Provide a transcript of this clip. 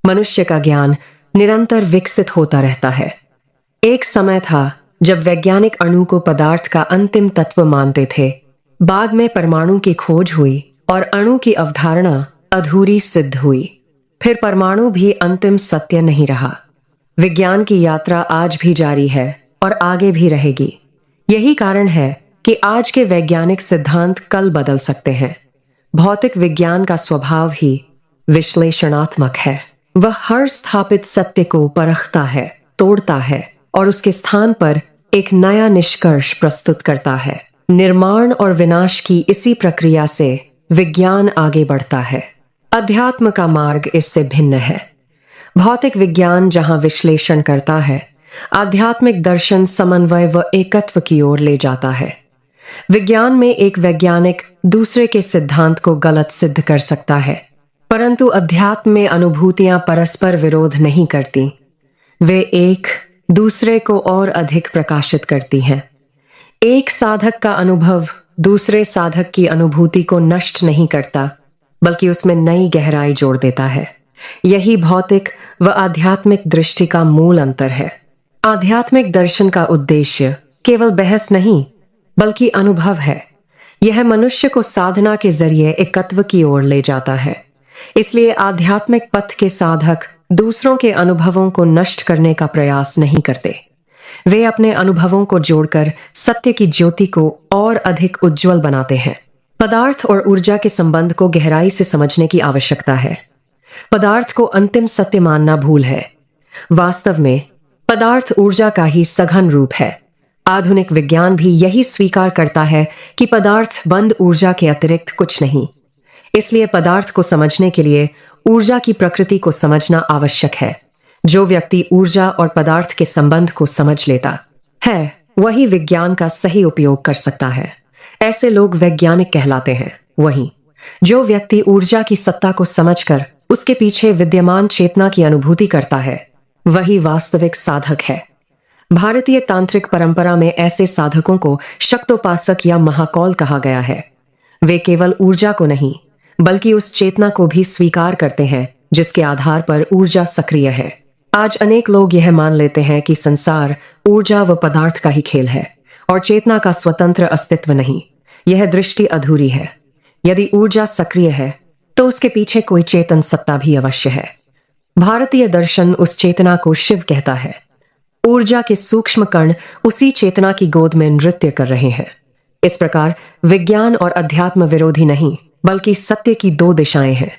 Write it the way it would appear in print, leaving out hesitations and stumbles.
मनुष्य का ज्ञान निरंतर विकसित होता रहता है। एक समय था जब वैज्ञानिक अणु को पदार्थ का अंतिम तत्व मानते थे। बाद में परमाणु की खोज हुई और अणु की अवधारणा अधूरी सिद्ध हुई। फिर परमाणु भी अंतिम सत्य नहीं रहा। विज्ञान की यात्रा आज भी जारी है और आगे भी रहेगी। यही कारण है कि आज के वैज्ञानिक सिद्धांत कल बदल सकते हैं। भौतिक विज्ञान का स्वभाव ही विश्लेषणात्मक है। वह हर स्थापित सत्य को परखता है, तोड़ता है और उसके स्थान पर एक नया निष्कर्ष प्रस्तुत करता है। निर्माण और विनाश की इसी प्रक्रिया से विज्ञान आगे बढ़ता है। अध्यात्म का मार्ग इससे भिन्न है। भौतिक विज्ञान जहां विश्लेषण करता है, आध्यात्मिक दर्शन समन्वय व एकत्व की ओर ले जाता है। विज्ञान में एक वैज्ञानिक दूसरे के सिद्धांत को गलत सिद्ध कर सकता है, परंतु अध्यात्म में अनुभूतियां परस्पर विरोध नहीं करती। वे एक दूसरे को और अधिक प्रकाशित करती हैं। एक साधक का अनुभव दूसरे साधक की अनुभूति को नष्ट नहीं करता, बल्कि उसमें नई गहराई जोड़ देता है। यही भौतिक व आध्यात्मिक दृष्टि का मूल अंतर है। आध्यात्मिक दर्शन का उद्देश्य केवल बहस नहीं, बल्कि अनुभव है। यह मनुष्य को साधना के जरिए एकत्व की ओर ले जाता है। इसलिए आध्यात्मिक पथ के साधक दूसरों के अनुभवों को नष्ट करने का प्रयास नहीं करते। वे अपने अनुभवों को जोड़कर सत्य की ज्योति को और अधिक उज्जवल बनाते हैं। पदार्थ और ऊर्जा के संबंध को गहराई से समझने की आवश्यकता है। पदार्थ को अंतिम सत्य मानना भूल है। वास्तव में पदार्थ ऊर्जा का ही सघन रूप है। आधुनिक विज्ञान भी यही स्वीकार करता है कि पदार्थ बंद ऊर्जा के अतिरिक्त कुछ नहीं। इसलिए पदार्थ को समझने के लिए ऊर्जा की प्रकृति को समझना आवश्यक है। जो व्यक्ति ऊर्जा और पदार्थ के संबंध को समझ लेता है, वही विज्ञान का सही उपयोग कर सकता है। ऐसे लोग वैज्ञानिक कहलाते हैं। वहीं जो व्यक्ति ऊर्जा की सत्ता को समझकर उसके पीछे विद्यमान चेतना की अनुभूति करता है, वही वास्तविक साधक है। भारतीय तांत्रिक परंपरा में ऐसे साधकों को शक्तोपासक या महाकौल कहा गया है। वे केवल ऊर्जा को नहीं, बल्कि उस चेतना को भी स्वीकार करते हैं जिसके आधार पर ऊर्जा सक्रिय है। आज अनेक लोग यह मान लेते हैं कि संसार ऊर्जा व पदार्थ का ही खेल है और चेतना का स्वतंत्र अस्तित्व नहीं। यह दृष्टि अधूरी है। यदि ऊर्जा सक्रिय है, तो उसके पीछे कोई चेतन सत्ता भी अवश्य है। भारतीय दर्शन उस चेतना को शिव कहता है। ऊर्जा के सूक्ष्म कण उसी चेतना की गोद में नृत्य कर रहे हैं। इस प्रकार विज्ञान और अध्यात्म विरोधी नहीं, बल्कि सत्य की दो दिशाएं हैं।